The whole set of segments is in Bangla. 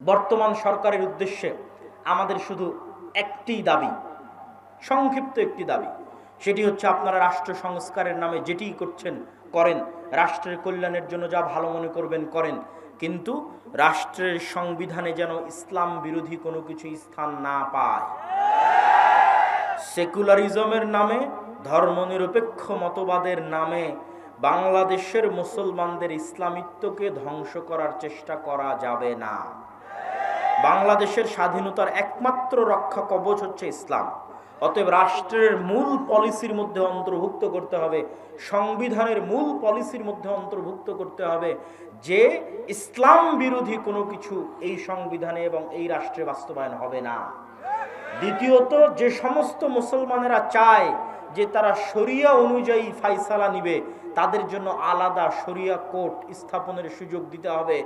বর্তমান সরকারের উদ্দেশ্যে আমাদের শুধু একটি দাবি, সংক্ষিপ্ত একটি দাবি, সেটি হচ্ছে আপনারা রাষ্ট্র সংস্কারের নামে যেটি করছেন করেন, রাষ্ট্রের কল্যাণের জন্য যা ভালো মনে করবেন করেন, কিন্তু রাষ্ট্রের সংবিধানে যেন ইসলাম বিরোধী কোনো কিছু স্থান না পায়। সেকুলারিজমের নামে, ধর্মনিরপেক্ষ মতবাদের নামে বাংলাদেশের মুসলমানদের ইসলামিত্বকে ধ্বংস করার চেষ্টা করা যাবে না। বাংলাদেশের স্বাধীনতার একমাত্র রক্ষা কবচ হচ্ছে ইসলাম। অতএব রাষ্ট্রের মূল পলিসির মধ্যে অন্তর্ভুক্ত করতে হবে, সংবিধানের মূল পলিসির মধ্যে অন্তর্ভুক্ত করতে হবে যে ইসলাম বিরোধী কোনো কিছু এই সংবিধানে এবং এই রাষ্ট্রে বাস্তবায়ন হবে না। দ্বিতীয়ত, যে সমস্ত মুসলমানেরা চায় যে তারা শরিয়া অনুযায়ী ফাইসালা নিবে, তাদের জন্য আলাদা শরিয়া কোর্ট স্থাপনের সুযোগ দিতে হবে।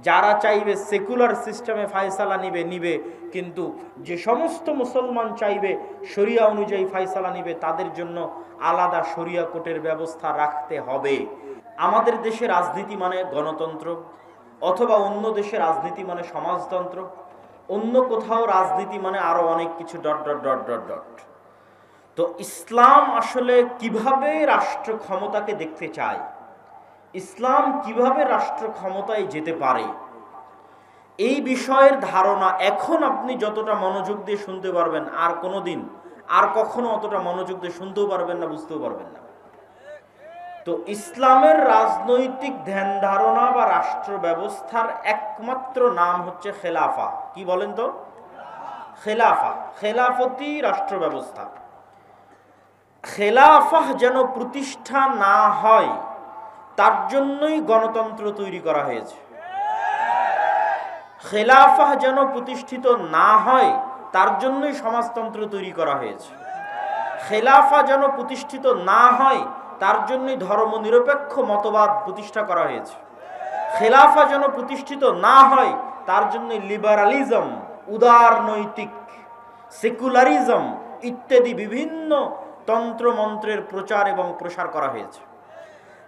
যারা চাইবে সেকুলার সিস্টেমে ফায়সালা নিবে, কিন্তু যে সমস্ত মুসলমান চাইবে শরিয়া অনুযায়ী ফায়সালা নিবে, তাদের জন্য আলাদা শরিয়া কোর্টের ব্যবস্থা রাখতে হবে। আমাদের দেশে রাজনীতি মানে গণতন্ত্র, অথবা অন্য দেশে রাজনীতি মানে সমাজতন্ত্র, অন্য কোথাও রাজনীতি মানে আরো অনেক কিছু dot dot dot dot dot. তো ইসলাম আসলে কিভাবে রাষ্ট্র ক্ষমতাকে দেখতে চায়, ইসলাম কিভাবে রাষ্ট্র ক্ষমতায় যেতে পারে, এই বিষয়ের ধারণা এখন আপনি যতটা মনোযোগ দিয়ে শুনতে পারবেন, আর কোনোদিন আর কখনো অতটা মনোযোগ দিয়ে শুনতেও পারবেন না, বুঝতেও পারবেন না। তো ইসলামের রাজনৈতিক ধ্যান ধারণা বা রাষ্ট্র ব্যবস্থার একমাত্র নাম হচ্ছে খেলাফা। কি বলেন তো? খেলাফা, খেলাফতি রাষ্ট্র ব্যবস্থা। খেলাফা যেন প্রতিষ্ঠা না হয় তার জন্যই গণতন্ত্র তৈরি করা হয়েছে। খেলাফা যেন প্রতিষ্ঠিত না হয় তার জন্যই সমাজতন্ত্র তৈরি করা হয়েছে। খেলাফা যেন প্রতিষ্ঠিত না হয় তার জন্যই ধর্মনিরপেক্ষ মতবাদ প্রতিষ্ঠা করা হয়েছে। খেলাফা যেন প্রতিষ্ঠিত না হয় তার জন্যই লিবারালিজম, উদারনৈতিক, সেকুলারিজম ইত্যাদি বিভিন্ন তন্ত্রমন্ত্রের প্রচার এবং প্রসার করা হয়েছে।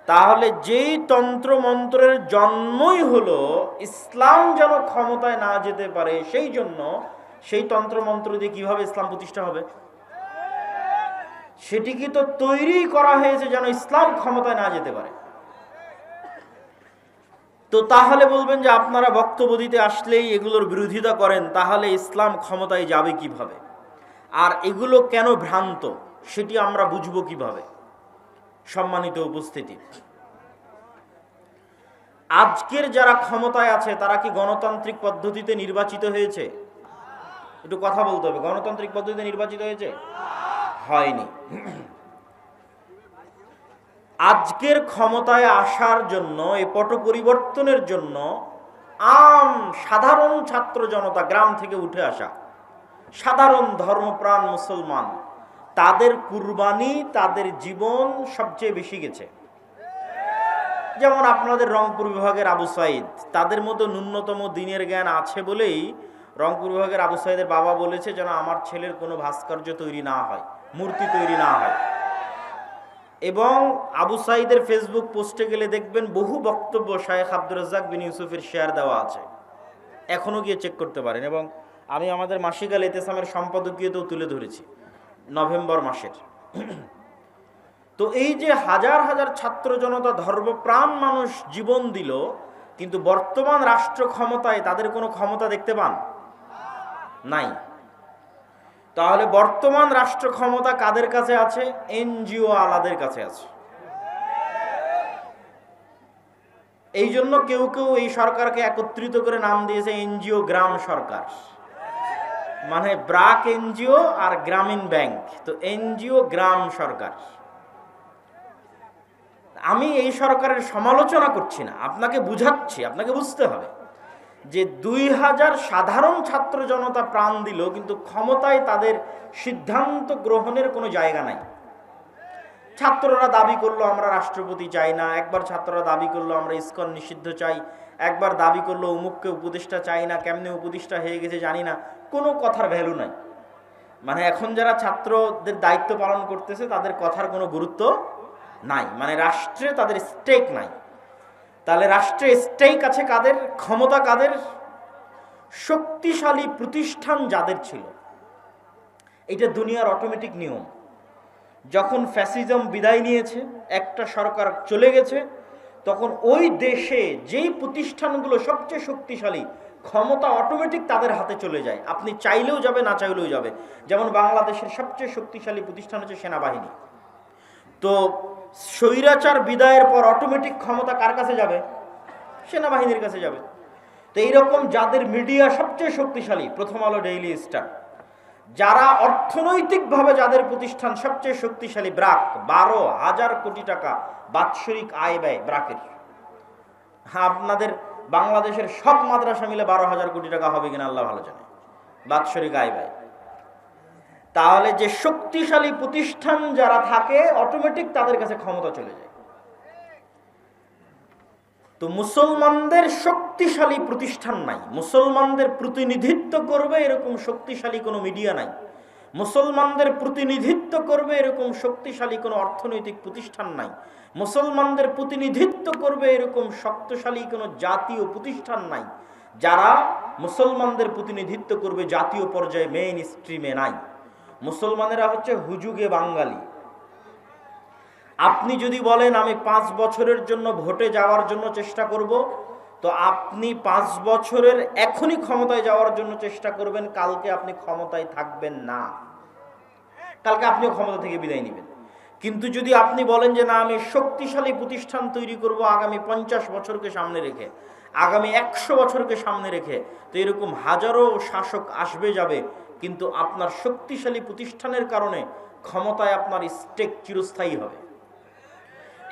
তাহলে যেই তন্ত্রমন্ত্রের জন্মই হলো ইসলাম যেন ক্ষমতায় না যেতে পারে, সেই জন্য সেই তন্ত্রমন্ত্র দিয়ে কিভাবে ইসলাম প্রতিষ্ঠা হবে? সেটি কি তো তৈরি করা হয়েছে যেন ইসলাম ক্ষমতায় না যেতে পারে। তো তাহলে বলবেন যে আপনারা বক্তব্য দিতে আসলেই এগুলোর বিরোধিতা করেন, তাহলে ইসলাম ক্ষমতায় যাবে কিভাবে? আর এগুলো কেন ভ্রান্ত সেটি আমরা বুঝবো কিভাবে? সম্মানিত উপস্থিতি, আজকের যারা ক্ষমতায় আছে তারা কি গণতান্ত্রিক পদ্ধতিতে নির্বাচিত হয়েছে? একটু কথা বলতে হবে। গণতান্ত্রিক পদ্ধতিতে নির্বাচিত হয়েছে? হয়নি। আজকের ক্ষমতায় আসার জন্য, এই পট পরিবর্তনের জন্য সাধারণ ছাত্র জনতা, গ্রাম থেকে উঠে আসা সাধারণ ধর্মপ্রাণ মুসলমান, তাদের কুরবানি, তাদের জীবন সবচেয়ে বেশি গেছে। যেমন আপনাদের রংপুর বিভাগের আবু সাইদ, তাদের মতো ন্যূনতম দিনের জ্ঞান আছে বলেই রংপুর বিভাগের আবু সাইদের বাবা বলেছে যেন আমার ছেলের কোনো ভাস্কর্য তৈরি না হয়, মূর্তি তৈরি না হয়। এবং আবু সাইদের ফেসবুক পোস্টে গেলে দেখবেন বহু বক্তব্য শায়েখ আব্দুর রাজ্জাক বিন ইউসুফের শেয়ার দেওয়া আছে, এখনো গিয়ে চেক করতে পারেন। এবং আমি আমাদের মাসিক আল ইতিসামের সম্পাদকীয়তেও তুলে ধরেছি নভেম্বর মাসের। তো এই যে হাজার হাজার ছাত্র জনতা, ধর্মপ্রাণ মানুষ জীবন দিল, কিন্তু বর্তমান রাষ্ট্র ক্ষমতায় তাদের কোনো ক্ষমতা দেখতে পান নাই। তাহলে বর্তমান রাষ্ট্র ক্ষমতা কাদের কাছে আছে? এনজিও আলাদের কাছে আছে। এই জন্য কেউ কেউ এই সরকারকে একত্রিত করে নাম দিয়েছে এনজিও গ্রাম সরকার, মানে ব্রাক এনজিও আর গ্রামীণ ব্যাংক, তো এনজিও গ্রাম সরকার। আমি এই সরকারের সমালোচনা করছি না, আপনাকে বুঝাচ্ছি, আপনাকে বুঝতে হবে যে 2000 সাধারণ ছাত্র জনতা প্রাণ দিল, কিন্তু ক্ষমতায় তাদের সিদ্ধান্ত গ্রহণের কোনো জায়গা নাই। ছাত্ররা দাবি করলো আমরা রাষ্ট্রপতি চাই না, একবার ছাত্ররা দাবি করলো আমরা ইসকন নিষিদ্ধ চাই, একবার দাবি করলো অমুককে উপদেষ্টা চাই না, কেমনে উপদেষ্টা হয়ে গেছে জানি না, কোনো কথার ভ্যালু নাই। মানে এখন যারা ছাত্রদের দায়িত্ব পালন করতেছে তাদের কথার কোনো গুরুত্ব নাই, মানে রাষ্ট্রে তাদের স্টেক নাই। তাহলে রাষ্ট্রে স্টেক আছে কাদের? ক্ষমতা কাদের? শক্তিশালী প্রতিষ্ঠান যাদের ছিল, এটা দুনিয়ার অটোমেটিক নিয়ম। যখন ফ্যাসিজম বিদায় নিয়েছে, একটা সরকার চলে গেছে, তখন ওই দেশে যেই প্রতিষ্ঠানগুলো সবচেয়ে শক্তিশালী, ক্ষমতা অটোমেটিক তাদের হাতে চলে যায়। আপনি চাইলেও যাবে, না চাইলেও যাবে। যেমন বাংলাদেশের সবচেয়ে শক্তিশালী প্রতিষ্ঠান হচ্ছে সেনাবাহিনী। তো স্বৈরাচার বিদায়ের পর অটোমেটিক ক্ষমতা কার কাছে যাবে? সেনাবাহিনীর কাছে যাবে। তো এইরকম যাদের মিডিয়া সবচেয়ে শক্তিশালী, প্রথম আলো, ডেইলি স্টার, যারা অর্থনৈতিকভাবে যাদের প্রতিষ্ঠান সবচেয়ে শক্তিশালী, ব্রাক, 12,000 কোটি টাকা বাৎসরিক আয় ব্যয় ব্রাকের। হ্যাঁ, আপনাদের বাংলাদেশের সব মাদ্রাসা মিলে 12,000 কোটি টাকা হবে কিনা আল্লাহ ভালো জানে, বাৎসরিক আয় ব্যয়। তাহলে যে শক্তিশালী প্রতিষ্ঠান যারা থাকে, অটোমেটিক তাদের কাছে ক্ষমতা চলে যায়। তো মুসলমানদের শক্তিশালী প্রতিষ্ঠান নাই, মুসলমানদের প্রতিনিধিত্ব করবে এরকম শক্তিশালী কোনো মিডিয়া নাই, মুসলমানদের প্রতিনিধিত্ব করবে এরকম শক্তিশালী কোনো অর্থনৈতিক প্রতিষ্ঠান নাই, মুসলমানদের প্রতিনিধিত্ব করবে এরকম শক্তিশালী কোনো জাতীয় প্রতিষ্ঠান নাই, যারা মুসলমানদের প্রতিনিধিত্ব করবে জাতীয় পর্যায়ে, মেইন স্ট্রিমে নাই। মুসলমানেরা হচ্ছে হুজুগে বাঙালি। আপনি যদি বলেন আমি 5 বছরের জন্য ভোটে যাওয়ার জন্য চেষ্টা করব, তো আপনি 5 বছরের এখনই ক্ষমতায় যাওয়ার জন্য চেষ্টা করবেন, কালকে আপনি ক্ষমতায় থাকবেন না, কালকে আপনিও ক্ষমতা থেকে বিদায় নেবেন। কিন্তু যদি আপনি বলেন যে না, আমি শক্তিশালী প্রতিষ্ঠান তৈরি করব আগামী 50 বছরকে সামনে রেখে, আগামী 100 বছরকে সামনে রেখে, তো এরকম হাজারো শাসক আসবে যাবে, কিন্তু আপনার শক্তিশালী প্রতিষ্ঠানের কারণে ক্ষমতায় আপনার স্টেক চিরস্থায়ী হবে।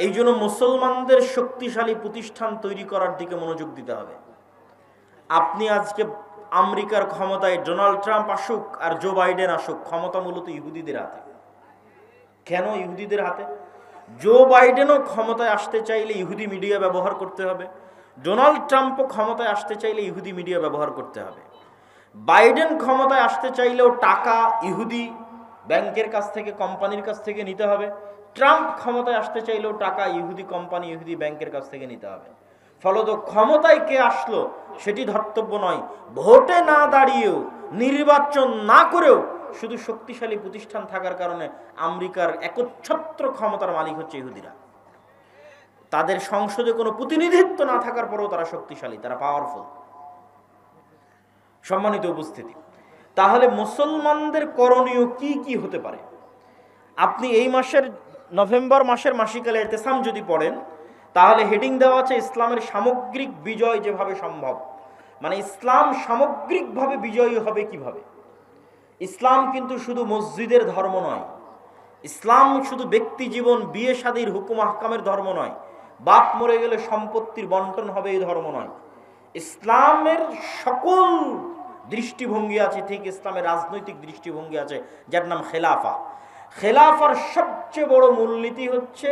এই জন্য মুসলমানদের শক্তিশালী প্রতিষ্ঠান তৈরি করার দিকে মনোযোগ দিতে হবে। আপনি আজকে আমেরিকার ক্ষমতায় ডোনাল্ড ট্রাম্প আসুক আর জো বাইডেন আসুক, ক্ষমতা মূলত ইহুদিদের হাতে। কেন ইহুদিদের হাতে? জো বাইডেনও ক্ষমতায় আসতে চাইলে ইহুদি মিডিয়া ব্যবহার করতে হবে, ডোনাল্ড ট্রাম্পও ক্ষমতায় আসতে চাইলে ইহুদি মিডিয়া ব্যবহার করতে হবে। বাইডেন ক্ষমতায় আসতে চাইলেও টাকা ইহুদি ব্যাংকের কাছ থেকে, কোম্পানির কাছ থেকে নিতে হবে। ট্রাম্প ক্ষমতায় আসতে চাইলেও টাকা ইহুদি কোম্পানি, ইহুদি ব্যাংকের কাছ থেকে নিতে হবে। ফলত ক্ষমতায় কে আসলো সেটি ধর্তব্য নয়। ভোটে না দাঁড়িয়েও, নির্বাচন না করেও, শুধু শক্তিশালী প্রতিষ্ঠান থাকার কারণে আমেরিকার একচ্ছত্র ক্ষমতার মালিক হচ্ছে ইহুদিরা। তাদের সংসদে কোনো প্রতিনিধিত্ব না থাকার পরেও তারা শক্তিশালী, তারা পাওয়ারফুল। সম্মানিত উপস্থিতি, তাহলে মুসলমানদের করণীয় কি কি হতে পারে? আপনি এই মাসের নভেম্বর মাসের মাসিকালে ইতিসাম যদি পড়েন, তাহলে হেডিং দেওয়া আছে ইসলামের সামগ্রিক বিজয় যেভাবে সম্ভব। মানে ইসলাম সামগ্রিকভাবে বিজয়ী হবে কিভাবে। ইসলাম কিন্তু শুধু মসজিদের ধর্ম নয়, ইসলাম শুধু ব্যক্তি জীবন, বিয়ে শাদীর হুকুম আহকামের ধর্ম নয়, বাপ মরে গেলে সম্পত্তির বন্টন হবে এই ধর্ম নয়। ইসলামের সকল দৃষ্টিভঙ্গি আছে, ঠিক ইসলামের রাজনৈতিক দৃষ্টিভঙ্গি আছে, যার নাম খেলাফা। খেলাফার সবচেয়ে বড় মূলনীতি হচ্ছে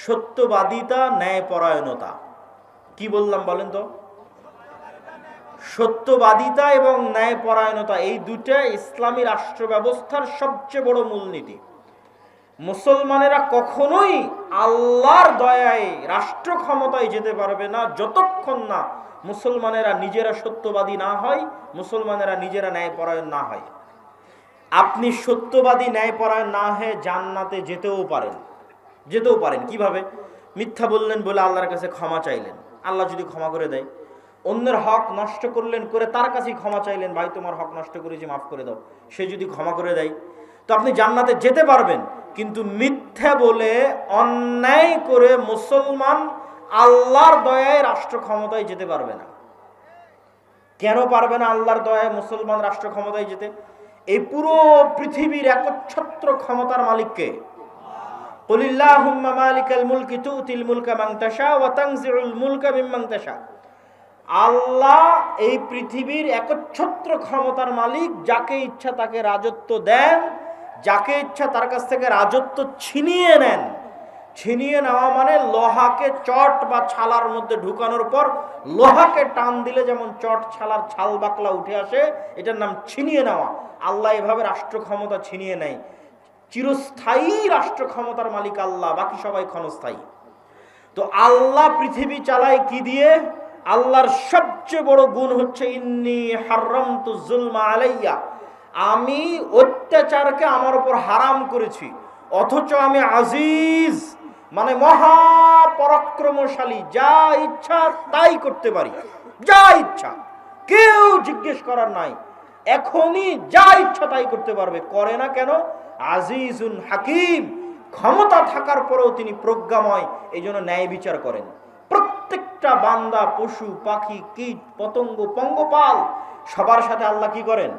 সত্যবাদিতা, ন্যায়পরায়ণতা। কি বললাম বলেন তো? সত্যবাদিতা এবং ন্যায়পরায়ণতা, এই দুটা ইসলামী রাষ্ট্র ব্যবস্থার সবচেয়ে বড় মূলনীতি। মুসলমানেরা কখনোই আল্লাহর দয়ায় রাষ্ট্র ক্ষমতায় যেতে পারবে না যতক্ষণ না মুসলমানেরা নিজেরা সত্যবাদী না হয়, মুসলমানেরা নিজেরা ন্যায়পরায়ণ না হয়। আপনি সত্যবাদী, ন্যায়পরায়ণ না হয়ে জান্নাতে যেতেও পারেন। কিভাবে? মিথ্যা বললেন বলে আল্লাহর কাছে ক্ষমা চাইলেন, আল্লাহ যদি ক্ষমা করে দেয়। অন্যের হক নষ্ট করলেন, করে তার কাছেই ক্ষমা চাইলেন, ভাই তোমার হক নষ্ট করেছি, মাফ করে দাও, সে যদি ক্ষমা করে দেয়, তো আপনি জান্নাতে যেতে পারবেন। কিন্তু মিথ্যা বলে, অন্যায় করে মুসলমান আল্লাহর দয়ায় রাষ্ট্র ক্ষমতায় যেতে পারবে না। কেন পারবে না আল্লাহর দয়ায় মুসলমান রাষ্ট্র ক্ষমতায় যেতে? এই পুরো পৃথিবীর একচ্ছত্র ক্ষমতার মালিককে। কুলিল্লাহুম্মা মালিকাল মুলকি তুতিল মুলকা মান তাশা ওয়া তানজিউল মুলকা মিম্মান তাশা। আল্লাহ এই পৃথিবীর একচ্ছত্র ক্ষমতার মালিক, যাকে ইচ্ছা তাকে রাজত্ব দেন, যাকে ইচ্ছা তার কাছ থেকে রাজত্ব ছিনিয়ে নেন। ছিনিয়ে নেওয়া মানে লোহাকে চট বা ছালার মধ্যে ঢুকানোর পর লোহাকে টান দিলে যেমন চট ছালার ছাল বাকলা উঠে আসে, এটার নাম ছিনিয়ে নেওয়া। আল্লাহ এভাবে রাষ্ট্র ক্ষমতা ছিনিয়ে নেয়। চিরস্থায়ী রাষ্ট্র ক্ষমতার মালিক আল্লাহ, বাকি সবাই ক্ষণস্থায়ী। তো আল্লাহ পৃথিবী চালায় কি দিয়ে? আল্লাহর সবচেয়ে বড় গুণ হচ্ছে ইন্নী হারামতু যুলমা আলাইয়া, আমি অত্যাচারকে আমার উপর হারাম করেছি। অথচ আমি আজিজ, মানে মহাপরাক্রমশালী, যা ইচ্ছা তাই করতে পারি, যা ইচ্ছা, কেউ জিজ্ঞেস করার নাই, এখনই যা ইচ্ছা তাই করতে পারবে। করে না কেন? আজিজুন হাকিম, ক্ষমতা থাকার পরেও তিনি প্রজ্ঞাময়, এই জন্য ন্যায় বিচার করেন। প্রত্যেকটা বান্দা, পশু পাখি, কীট পতঙ্গ, পঙ্গপাল, সবার সাথে আল্লাহ কি করেন?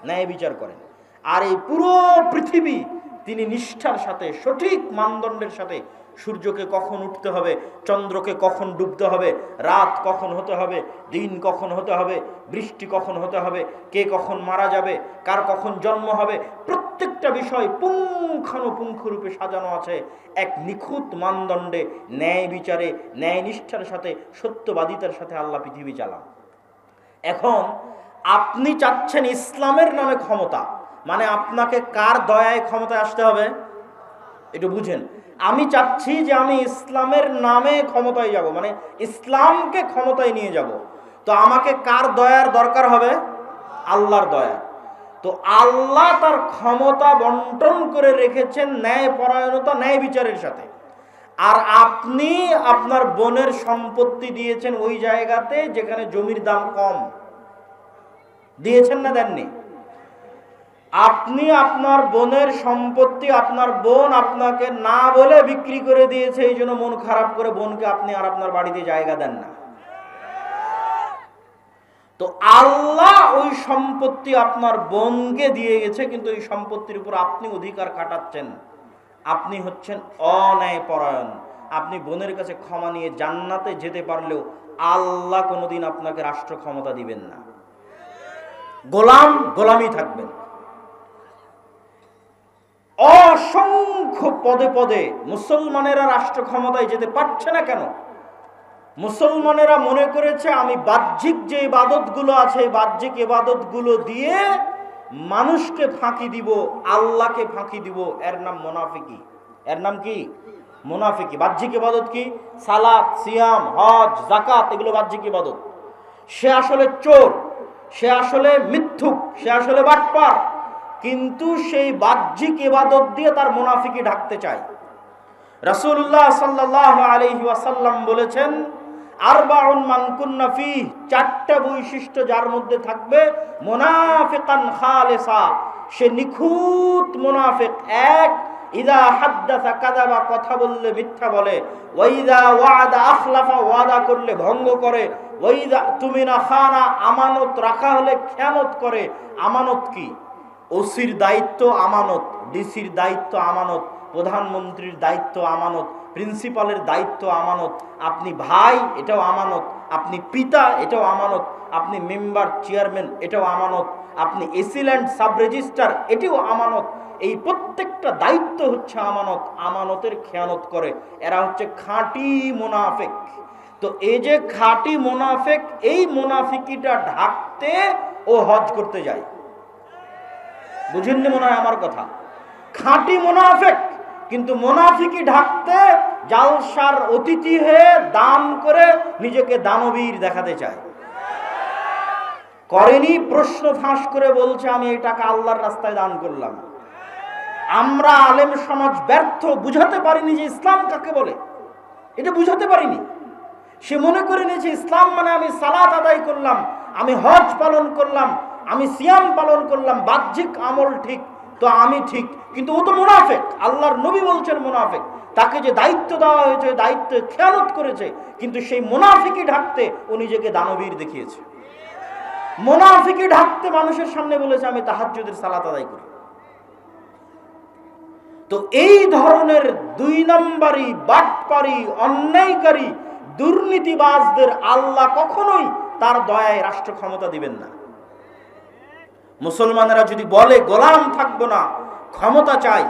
ন্যায় বিচার করেন। আর এই পুরো পৃথিবী তিনি নিষ্ঠার সাথে, সঠিক মানদণ্ডের সাথে, সূর্যকে কখন উঠতে হবে, চন্দ্রকে কখন ডুবতে হবে, রাত কখন হতে হবে, দিন কখন হতে হবে, বৃষ্টি কখন হতে হবে, কে কখন মারা যাবে, কার কখন জন্ম হবে, প্রত্যেকটা বিষয় পুঙ্খানুপুঙ্খ রূপে সাজানো আছে এক নিখুঁত মানদণ্ডে, ন্যায় বিচারে, ন্যায় নিষ্ঠার সাথে, সত্যবাদিতার সাথে আল্লাহ পৃথিবী চালান। এখন আপনি চাচ্ছেন ইসলামের নামে ক্ষমতা, মানে আপনাকে কার দয়ায় ক্ষমতায় আসতে হবে একটু বুঝেন। আমি চাচ্ছি যে আমি ইসলামের নামে ক্ষমতায় যাব, মানে ইসলামকে ক্ষমতায় নিয়ে যাব, তো আমাকে কার দয়ার দরকার হবে? আল্লাহর দয়া। তো আল্লাহ তার ক্ষমতা বন্টন করে রেখেছেন ন্যায় পরায়ণতা, ন্যায় বিচারের সাথে। আর আপনি আপনার বোনের সম্পত্তি দিয়েছেন ওই জায়গাতে যেখানে জমির দাম কম, দিয়েছেন না দেননি? আপনি আপনার বোনের সম্পত্তি, আপনার বোন আপনাকে না বলে বিক্রি করে দিয়েছে, এই জন্য মন খারাপ করে বোনকে আপনি আর আপনার বাড়িতে জায়গা দেন না। তো আল্লাহ ওই সম্পত্তি আপনার বোনকে দিয়ে গেছে, কিন্তু এই সম্পত্তির উপর আপনি অধিকার খাটাচ্ছেন। আপনি হচ্ছেন অন্যায় পরায়ণ। আপনি বোনের কাছে ক্ষমা নিয়ে জান্নাতে যেতে পারলেও আল্লাহ কোনোদিন আপনাকে রাষ্ট্র ক্ষমতা দিবেন না। গোলাম গোলামই থাকবেন। অসংখ্য পদে পদে মুসলমানেরা রাষ্ট্র ক্ষমতায় যেতে পারছে না কেন? মুসলমানেরা মনে করেছে আমি বাহ্যিক যে ইবাদতগুলো আছে, বাহ্যিক ইবাদতগুলো দিয়ে মানুষকে ফাঁকি দিব, আল্লাহকে ফাঁকি দিব। এর নাম মুনাফিকি। এর নাম কি? মুনাফিকি। বাহ্যিক ইবাদত কি? সালাত, সিয়াম, হজ, যাকাত, এগুলো বাহ্যিক ইবাদত। সে আসলে চোর, সে আসলে মিথ্যুক, সে আসলে বাটপার, কিন্তু সেই বাহ্যিক ইবাদত দিয়ে তার মুনাফিকি ঢাকতে চায়। রাসূলুল্লাহ সাল্লাল্লাহু আলাইহি ওয়াসাল্লাম বলেছেন, আরবাউন মান কুন্না ফীহি, চারটা বৈশিষ্ট্য যার মধ্যে থাকবে, মুনাফিকান খালিসা, সে নিখুঁত মুনাফিক। এক, ইযা হাদ্দাসা কাযাবা, কথা বললে মিথ্যা বলে, ওয়া ইযা ওয়া'আদা আখলাফা, ওয়াদা করলে ভঙ্গ করে, ওয়া ইযা তুমিনা খানা, আমানত রাখা হলে খেয়ানত করে। আমানত কি? ওসির দায়িত্ব আমানত, ডিসির দায়িত্ব আমানত, প্রধানমন্ত্রীর দায়িত্ব আমানত, প্রিন্সিপালের দায়িত্ব আমানত, আপনি ভাই এটাও আমানত, আপনি পিতা এটাও আমানত, আপনি মেম্বার চেয়ারম্যান এটাও আমানত, আপনি এসিল্যান্ড সাব রেজিস্ট্রার এটাও আমানত। এই প্রত্যেকটা দায়িত্ব হচ্ছে আমানত। আমানতের খেয়ানত করে, এরা হচ্ছে খাঁটি মুনাফিক। তো এই যে খাঁটি মুনাফিক, এই মুনাফিকিটা ঢাকতে ও হজ করতে যায়। বুঝেননি মনে হয় আমার কথা? খাঁটি মুনাফিক, কিন্তু মুনাফিকি ঢাকতে জালসার অতিথি হয়ে দান করে নিজেকে দানবীর দেখাতে চায়। করেনি, প্রশ্ন ফাঁস করে বলছে আমি এই টাকা আল্লাহর রাস্তায় দান করলাম। আমরা আলেম সমাজ ব্যর্থ, বুঝাতে পারিনি যে ইসলাম কাকে বলে, এটা বুঝাতে পারিনি। সে মনে করে নিয়েছে ইসলাম মানে আমি সালাত আদায় করলাম, আমি হজ পালন করলাম, আমি সিয়াম পালন করলাম, বাহ্যিক আমল ঠিক, তো আমি ঠিক। কিন্তু ও তো মুনাফিক। আল্লাহর নবী বলছেন মুনাফিক। তাকে যে দায়িত্ব দেওয়া হয়েছে, দায়িত্ব খেয়ানত করেছে, কিন্তু সেই মুনাফিকি ঢাকতে ও নিজেকে দানবীর দেখিয়েছে। মুনাফিকি ঢাকতে মানুষের সামনে বলেছে আমি তাহাজ্জুদের সালাত আদায় করি। তো এই ধরনের দুই নম্বরই, বাটপারি, অন্যায়কারী, দুর্নীতিবাজদের আল্লাহ কখনোই তার দয়ায় রাষ্ট্র ক্ষমতা দিবেন না। মুসলমানেরা যদি বলে গোলাম থাকবো না, ক্ষমতা চাই,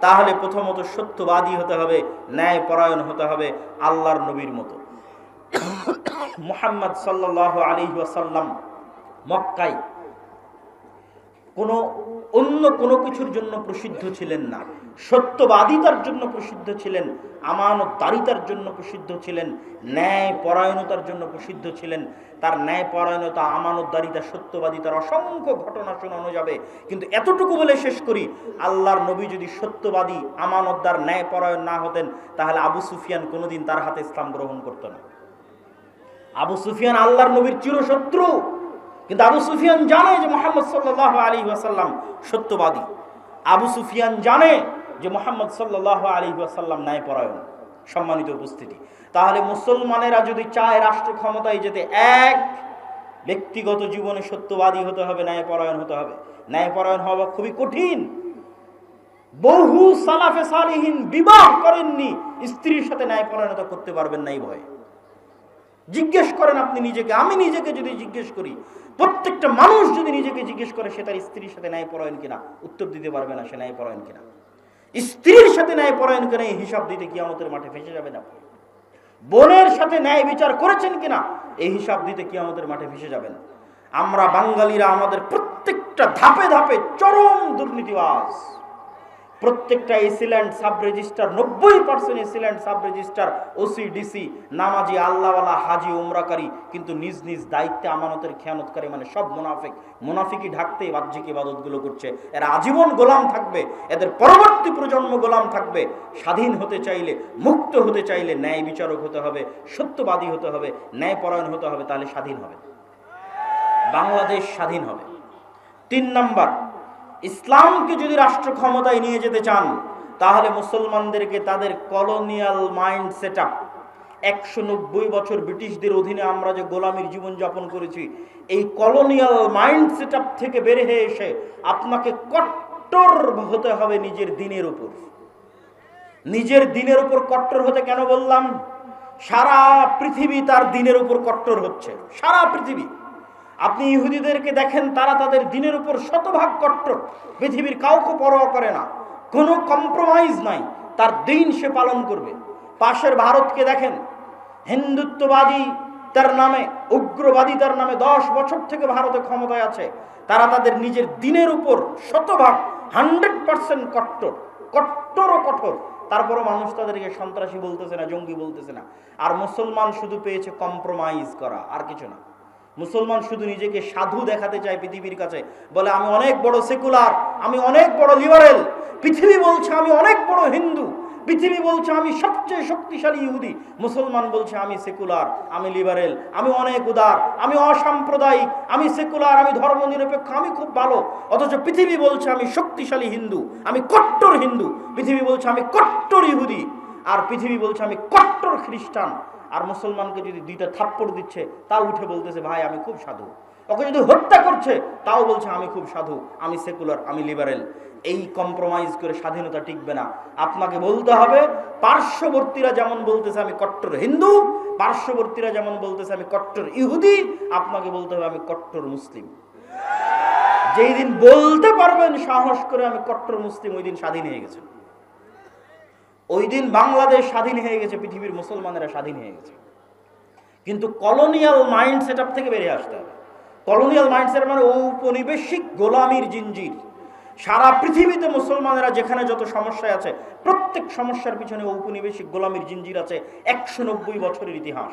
তাহলে প্রথমত সত্যবাদী হতে হবে, ন্যায় পরায়ণ হতে হবে, আল্লাহর নবীর মতো। মুহাম্মদ সাল্লাল্লাহু আলাইহি ওয়াসাল্লাম মক্কায় অন্য কোনো কিছুর জন্য প্রসিদ্ধ ছিলেন না। সত্যবাদিতার জন্য প্রসিদ্ধ ছিলেন, আমানতদারিতার জন্য প্রসিদ্ধ ছিলেন, ন্যায় পরায়ণতার জন্য প্রসিদ্ধ ছিলেন। তার ন্যায় পরায়ণতা, আমানতদারিতা, সত্যবাদিতার অসংখ্য ঘটনা শোনানো যাবে, কিন্তু এতটুকু বলে শেষ করি, আল্লাহর নবী যদি সত্যবাদী, আমানতদার, ন্যায় পরায়ণ না হতেন, তাহলে আবু সুফিয়ান কোনোদিন তার হাতে ইসলাম গ্রহণ করত না। আবু সুফিয়ান আল্লাহর নবীর চিরশত্রু, কিন্তু আবু সুফিয়ান জানে যে মুহাম্মদ সাল্লাল্লাহু আলাইহি ওয়াসাল্লাম সত্যবাদী। আবু সুফিয়ান জানে যে মুহাম্মদ সাল্লাল্লাহু আলাইহি ওয়াসাল্লাম ন্যায়পরায়ণ। সম্মানিত উপস্থিতি, তাহলে মুসলমানেরা যদি চায় রাষ্ট্র ক্ষমতায় যেতে, এক, ব্যক্তিগত জীবনে সত্যবাদী হতে হবে, ন্যায়পরায়ণ হতে হবে। ন্যায়পরায়ণ হওয়া খুবই কঠিন। বহু সালাফে সালিহিন বিবাহ করেননি, স্ত্রীর সাথে ন্যায়পরায়ণতা করতে পারবেন না এই ভয়ে। জিজ্ঞেস করেন আপনি নিজেকে, আমি নিজেকে যদি জিজ্ঞেস করি, প্রত্যেকটা মানুষ যদি নিজেকে জিজ্ঞেস করে সে তার স্ত্রীর সাথে ন্যায়পরায়ণ কিনা, উত্তর দিতে পারবে না সে ন্যায়পরায়ণ কিনা। স্ত্রীর সাথে ন্যায়পরায়ণ কিনা এই হিসাব দিতে কিয়ামতের মাঠে ফেঁসে যাবেন আপনি। বোনের সাথে ন্যায় বিচার করেছেন কিনা এই হিসাব দিতে কিয়ামতের মাঠে ফেঁসে যাবেন। আমরা বাঙালিরা আমাদের প্রত্যেকটা ধাপে ধাপে চরম দুর্নীতিবাজ। প্রত্যেকটা AC land sub registrar, 90% AC land sub registrar, OC, DC, নামাজি, আল্লাহওয়ালা, হাজি, উমরাকারী, কিন্তু নিজ নিজ দায়িত্বে আমানতের খেয়ানতকারী, মানে সব মুনাফিক। মুনাফিকই ঢাকতেই বাহ্যিক ইবাদতগুলো করছে। এরা আজীবন গোলাম থাকবে, এদের পরবর্তী প্রজন্ম গোলাম থাকবে। স্বাধীন হতে চাইলে, মুক্ত হতে চাইলে ন্যায় বিচারক হতে হবে, সত্যবাদী হতে হবে, ন্যায়পরায়ণ হতে হবে, তাহলে স্বাধীন হবে, বাংলাদেশ স্বাধীন হবে। 3 নাম্বার, ইসলামকে যদি রাষ্ট্র ক্ষমতায় নিয়ে যেতে চান, তাহলে মুসলমানদেরকে তাদের কলোনিয়াল মাইন্ড সেট আপ, 190 বছর ব্রিটিশদের অধীনে আমরা যে গোলামীর জীবনযাপন করেছি, এই কলোনিয়াল মাইন্ড সেট আপ থেকে বের হয়ে এসে আপনাকে কট্টর হতে হবে নিজের দিনের উপর। নিজের দিনের উপর কট্টর হতে কেন বললাম? সারা পৃথিবী তার দিনের উপর কট্টর হচ্ছে, সারা পৃথিবী। আপনি ইহুদিদেরকে দেখেন, তারা তাদের দিনের উপর শতভাগ কট্টর, পৃথিবীর কাউকে পরোয়া করে না, কোনো কম্প্রোমাইজ নাই, তার দিন সে পালন করবে। পাশের ভারতকে দেখেন, হিন্দুত্ববাদী তার নামে, উগ্রবাদী তার নামে 10 বছর থেকে ভারতে ক্ষমতায় আছে। তারা তাদের নিজের দিনের উপর শতভাগ 100% কট্টর, কট্টর ও কঠোর। তারপরও মানুষ তাদেরকে সন্ত্রাসী বলতেছে না, জঙ্গি বলতেছে না। আর মুসলমান শুধু পেয়েছে কম্প্রোমাইজ করা, আর কিছু না। মুসলমান শুধু নিজেকে সাধু দেখাতে চায় পৃথিবীর কাছে, বলে আমি অনেক বড় সেকুলার, আমি অনেক বড় লিবারেল। পৃথিবী বলছে আমি অনেক বড় হিন্দু, পৃথিবী বলছে আমি সবচেয়ে শক্তিশালী ইহুদি। মুসলমান বলছে আমি সেকুলার, আমি লিবারেল, আমি অনেক উদার, আমি অসাম্প্রদায়িক, আমি সেকুলার, আমি ধর্মনিরপেক্ষ, আমি খুব ভালো। অথচ পৃথিবী বলছে আমি শক্তিশালী হিন্দু, আমি কট্টর হিন্দু। পৃথিবী বলছে আমি কট্টর ইহুদি, আর পৃথিবী বলছে আমি কট্টর খ্রিস্টান। আর মুসলমানকে যদি 2টা থাপ্পড় দিচ্ছে, তাও উঠে বলতেছে ভাই আমি খুব সাধু। ওকে যদি হত্যা করছে, তাও বলছে আমি খুব সাধু, আমি সেকুলার, আমি লিবারেল। এই কম্প্রোমাইজ করে স্বাধীনতা টিকবে না। আপনাকে বলতে হবে, পার্শ্ববর্তীরা যেমন বলতেছে আমি কট্টর হিন্দু, পার্শ্ববর্তীরা যেমন বলতেছে আমি কট্টর ইহুদি, আপনাকে বলতে হবে আমি কট্টর মুসলিম। যেই দিন বলতে পারবেন সাহস করে আমি কট্টর মুসলিম, ওই দিন স্বাধীন হয়ে গেছে। ওই দিন বাংলাদেশ স্বাধীন হয়ে গেছে, পৃথিবীর মুসলমানেরা স্বাধীন হয়ে গেছে। কিন্তু কলোনিয়াল মাইন্ড সেট আপ থেকে বেরিয়ে আসতে হবে। কলোনিয়াল মাইন্ড সেট মানে ঔপনিবেশিক গোলামির জিঞ্জির। সারা পৃথিবীতে মুসলমানেরা যেখানে যত সমস্যায় আছে, প্রত্যেক সমস্যার পিছনে ঔপনিবেশিক গোলামির জিঞ্জির আছে। 190 বছরের ইতিহাস।